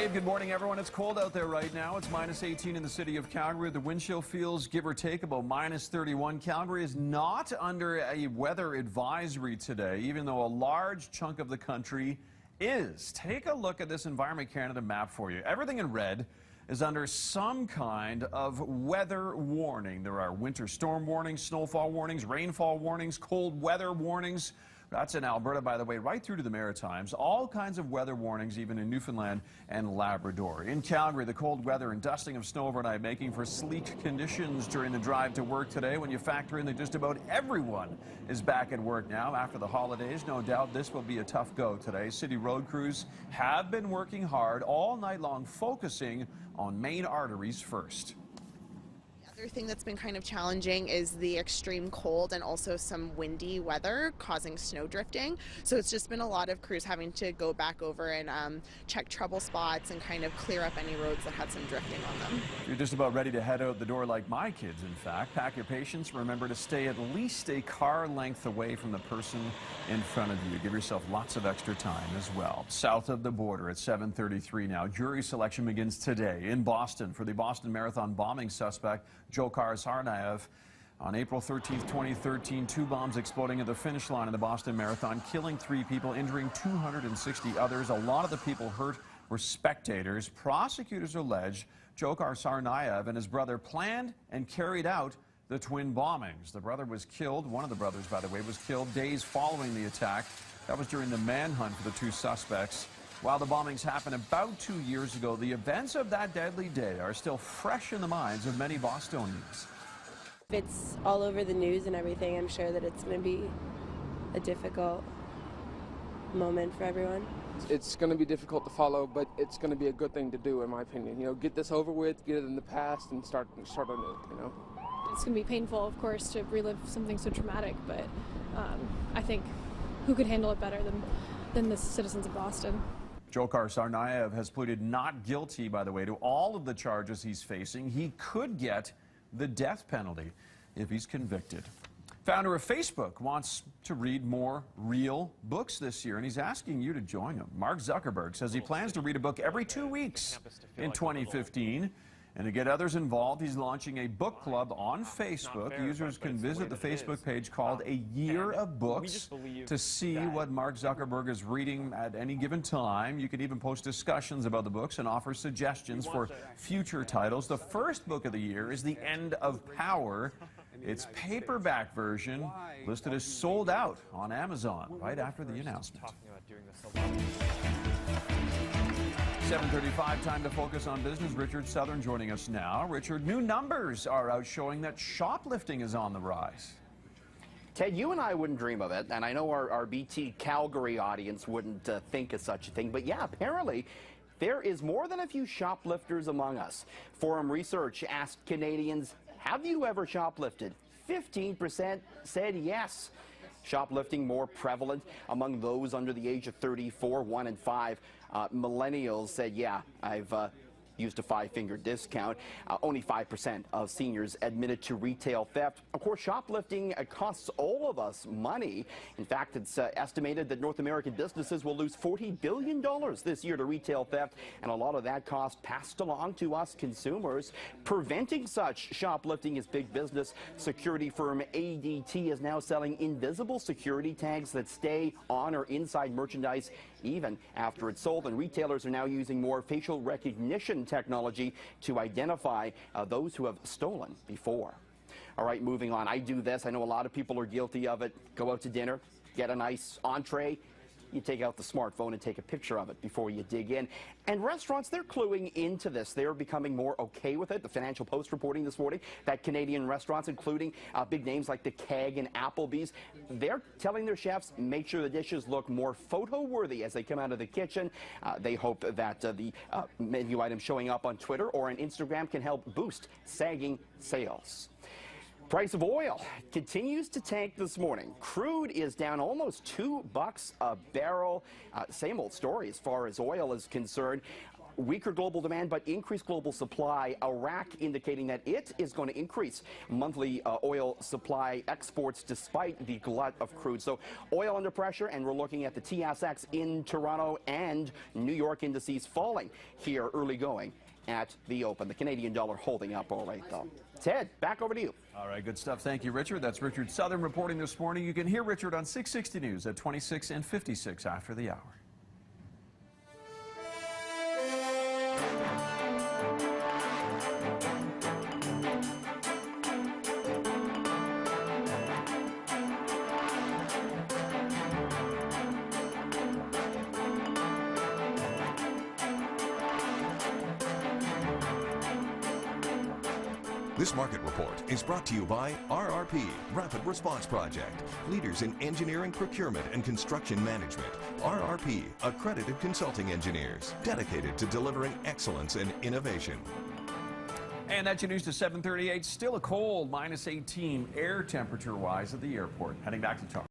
Dave, good morning, everyone. It's cold out there right now. It's minus 18 in the city of Calgary. The wind chill feels, give or take, about minus 31. Calgary is not under a weather advisory today, even though a large chunk of the country is. Take a look at this Environment Canada map for you. Everything in red is under some kind of weather warning. There are winter storm warnings, snowfall warnings, rainfall warnings, cold weather warnings. That's in Alberta, by the way, right through to the Maritimes. All kinds of weather warnings, even in Newfoundland and Labrador. In Calgary, the cold weather and dusting of snow overnight making for sleek conditions during the drive to work today. When you factor in that just about everyone is back at work now after the holidays, no doubt this will be a tough go today. City road crews have been working hard all night long, focusing on main arteries first. The other thing that's been kind of challenging is the extreme cold and also some windy weather causing snow drifting. So it's just been a lot of crews having to go back over and check trouble spots and kind of clear up any roads that had some drifting on them. You're just about ready to head out the door like my kids, in fact. Pack your patience. Remember to stay at least a car length away from the person in front of you. Give yourself lots of extra time as well. South of the border at 7:33 now. Jury selection begins today in Boston for the Boston Marathon bombing suspect Dzhokhar Tsarnaev. On April 13th, 2013, two bombs exploding at the finish line of the Boston Marathon, killing 3 people, injuring 260 others. A lot of the people hurt were spectators. Prosecutors allege Dzhokhar Tsarnaev and his brother planned and carried out the twin bombings. The brother was killed. One of the brothers, by the way, was killed days following the attack. That was during the manhunt for the two suspects. While the bombings happened about 2 years ago, the events of that deadly day are still fresh in the minds of many Bostonians. If it's all over the news and everything, I'm sure that it's going to be a difficult moment for everyone. It's going to be difficult to follow, but it's going to be a good thing to do, in my opinion. You know, get this over with, get it in the past, and start anew, you know. It's going to be painful, of course, to relive something so traumatic, but I think who could handle it better than the citizens of Boston? Dzhokhar Tsarnaev has pleaded not guilty, by the way, to all of the charges he's facing. He could get the death penalty if he's convicted. Founder of Facebook wants to read more real books this year, and he's asking you to join him. Mark Zuckerberg says he plans to read a book every 2 weeks in 2015. And to get others involved, he's launching a book club on Facebook. Users can visit the Facebook page called A Year of Books to see what Mark Zuckerberg is reading at any given time. You can even post discussions about the books and offer suggestions for future titles. The first book of the year is The End of Power. Its paperback version listed as sold out on Amazon right after the announcement. 7:35, time to focus on business. Richard Southern joining us now. Richard, new numbers are out showing that shoplifting is on the rise. Ted, you and I wouldn't dream of it, and I know our BT Calgary audience wouldn't think of such a thing, but yeah, apparently there is more than a few shoplifters among us. Forum Research asked Canadians, have you ever shoplifted? 15% said yes. Shoplifting more prevalent among those under the age of 34. 1 in 5 millennials said, yeah, I've used a 5-finger discount. Only 5% of seniors admitted to retail theft. Of course, shoplifting costs all of us money. In fact, it's estimated that North American businesses will lose $40 billion this year to retail theft, and a lot of that cost passed along to us consumers. Preventing such shoplifting is big business. Security firm ADT is now selling invisible security tags that stay on or inside merchandise even after it's sold, and retailers are now using more facial recognition technology to identify those who have stolen before. All right, moving on. I do this. I know a lot of people are guilty of it. Go out to dinner, get a nice entree. You take out the smartphone and take a picture of it before you dig in. And restaurants, they're cluing into this. They're becoming more okay with it. The Financial Post reporting this morning that Canadian restaurants, including big names like the Keg and Applebee's, they're telling their chefs, make sure the dishes look more photo-worthy as they come out of the kitchen. They hope that the menu items showing up on Twitter or on Instagram can help boost sagging sales. Price of oil continues to tank this morning. Crude is down almost $2 a barrel. Same old story as far as oil is concerned. weaker global demand but increased global supply. Iraq indicating that it is going to increase monthly oil supply exports despite the glut of crude. So oil under pressure, and we're looking at the TSX in Toronto and New York indices falling here early going at the open. The Canadian dollar holding up all right, though. Ted, back over to you. All right, good stuff. Thank you, Richard. That's Richard Southern reporting this morning. You can hear Richard on 660 News at 26 and 56 after the hour. This market report is brought to you by RRP, Rapid Response Project, leaders in engineering, procurement, and construction management. RRP, accredited consulting engineers, dedicated to delivering excellence and innovation. And that's your news to 7:38. Still a cold, -18 air temperature-wise at the airport. Heading back to Charles.